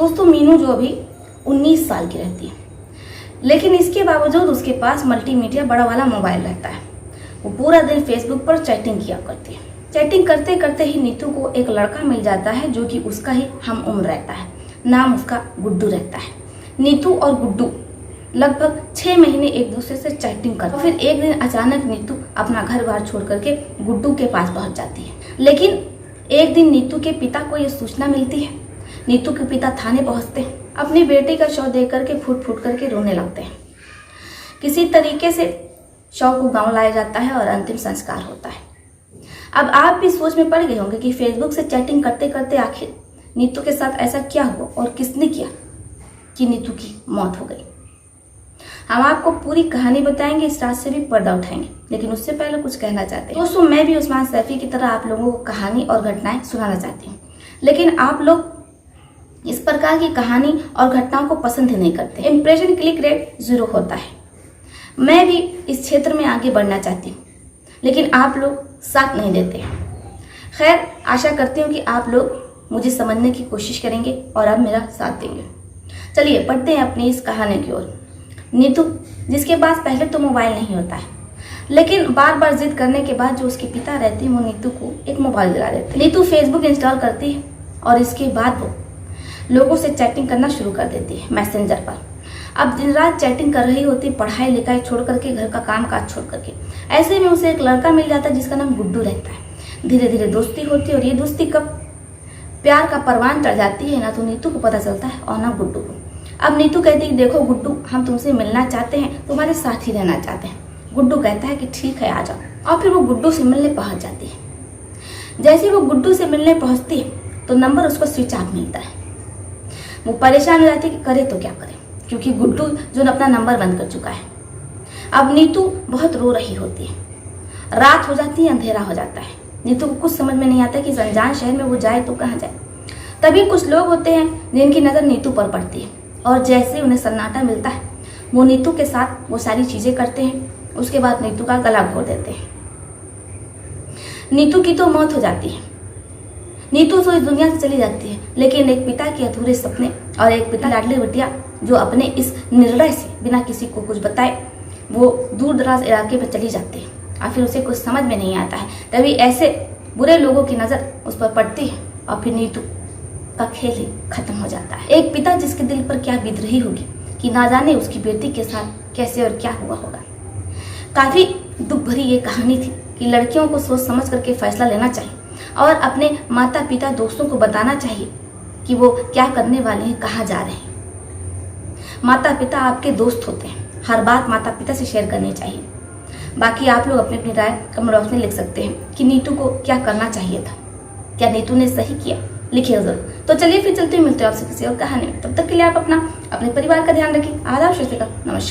दोस्तों मीनू जो अभी 19 साल की रहती है, लेकिन इसके बावजूद उसके पास मल्टीमीडिया बड़ा वाला मोबाइल रहता है। वो पूरा दिन फेसबुक पर चैटिंग किया करती है। चैटिंग करते करते ही नीतू को एक लड़का मिल जाता है जो कि उसका ही हम उम्र रहता है। नाम उसका गुड्डू रहता है। नीतू और गुड्डू लगभग 6 महीने एक दूसरे से चैटिंग करते। फिर एक दिन अचानक नीतू अपना घर बार छोड़ करके गुड्डू के पास पहुंच जाती है। लेकिन एक दिन नीतू के पिता को यह सूचना मिलती है। नीतू के पिता थाने पहुंचते हैं। अपनी बेटी का शव देख करके फूट फूट करके रोने लगते हैं। किसी तरीके से शव को गांव लाया जाता है और अंतिम संस्कार होता है। अब आप भी सोच में पड़ गए होंगे कि फेसबुक से चैटिंग करते करते आखिर नीतू के साथ ऐसा क्या हुआ और किसने किया कि नीतू की मौत हो गई। हम आपको पूरी कहानी बताएंगे, इस रात से भी पर्दा उठाएंगे, लेकिन उससे पहले कुछ कहना चाहते हैं। दोस्तों, मैं भी उस्मान सैफी की तरह आप लोगों को कहानी और घटनाएं सुनाना चाहती हूँ, लेकिन आप लोग इस प्रकार की कहानी और घटनाओं को पसंद ही नहीं करते। इंप्रेशन क्लिक रेट 0 होता है। मैं भी इस क्षेत्र में आगे बढ़ना चाहती हूँ, लेकिन आप लोग साथ नहीं देते। खैर, आशा करती हूँ कि आप लोग मुझे समझने की कोशिश करेंगे और अब मेरा साथ देंगे। चलिए पढ़ते हैं अपनी इस कहानी की ओर। नीतू, जिसके पास पहले तो मोबाइल नहीं होता है, लेकिन बार बार जिद करने के बाद जो उसके पिता रहते हैं वो नीतू को एक मोबाइल दिला देते हैं। नीतू फेसबुक इंस्टॉल करती है और इसके बाद वो लोगों से चैटिंग करना शुरू कर देती है मैसेंजर पर। अब दिन रात चैटिंग कर रही होती, पढ़ाई लिखाई छोड़ करके, घर का काम काज छोड़ करके। ऐसे में उसे एक लड़का मिल जाता है जिसका नाम गुड्डू रहता है। धीरे धीरे दोस्ती होती है और ये दोस्ती कब प्यार का परवान चढ़ जाती है ना तो नीतू को पता चलता है और ना गुड्डू को। अब नीतू कहती है, देखो गुड्डू, हम तुमसे मिलना चाहते हैं, तुम्हारे साथ ही रहना चाहते हैं। गुड्डू कहता है कि ठीक है, आ जाओ। और फिर वो गुड्डू से मिलने पहुंच जाती है। जैसे वो गुड्डू से मिलने पहुंचती है तो नंबर उसको स्विच ऑफ मिलता है। वो परेशान हो जाती है कि करे तो क्या करे, क्योंकि गुड्डू जो अपना नंबर बंद कर चुका है। अब नीतू बहुत रो रही होती है। रात हो जाती है, अंधेरा हो जाता है। नीतू को कुछ समझ में नहीं आता कि इस अनजान शहर में वो जाए तो कहाँ जाए। तभी कुछ लोग होते हैं जिनकी नज़र नीतू पर पड़ती है और जैसे उन्हें सन्नाटा मिलता है वो नीतू के साथ वो सारी चीज़ें करते हैं। उसके बाद नीतू का गला घोट देते हैं। नीतू की तो मौत हो जाती है। नीतू तो इस दुनिया से चली जाती है, लेकिन एक पिता के अधूरे सपने और एक पिता लाडली बिटिया जो अपने इस निर्णय से बिना किसी को कुछ बताए वो दूर दराज इलाके पर चली जाती है और फिर उसे कुछ समझ में नहीं आता है। तभी ऐसे बुरे लोगों की नज़र उस पर पड़ती है और फिर नीतू का खेल ही खत्म हो जाता है। एक पिता जिसके दिल पर क्या बीत रही होगी कि ना जाने उसकी बेटी के साथ कैसे और क्या हुआ होगा। काफ़ी दुख भरी ये कहानी थी कि लड़कियों को सोच समझ करके फैसला लेना चाहिए और अपने माता पिता दोस्तों को बताना चाहिए कि वो क्या करने वाले हैं, कहाँ जा रहे हैं। माता पिता आपके दोस्त होते हैं, हर बात माता पिता से शेयर करनी चाहिए। बाकी आप लोग अपनी अपनी राय कमेंट बॉक्स में लिख सकते हैं कि नीतू को क्या करना चाहिए था। क्या नीतू ने सही किया? लिखिए जरूर। तो चलिए फिर चलते हुए मिलते हैं आपसे किसी और कहानी में। तब तक के लिए आप अपने परिवार का ध्यान रखें। आदाब, नमस्कार।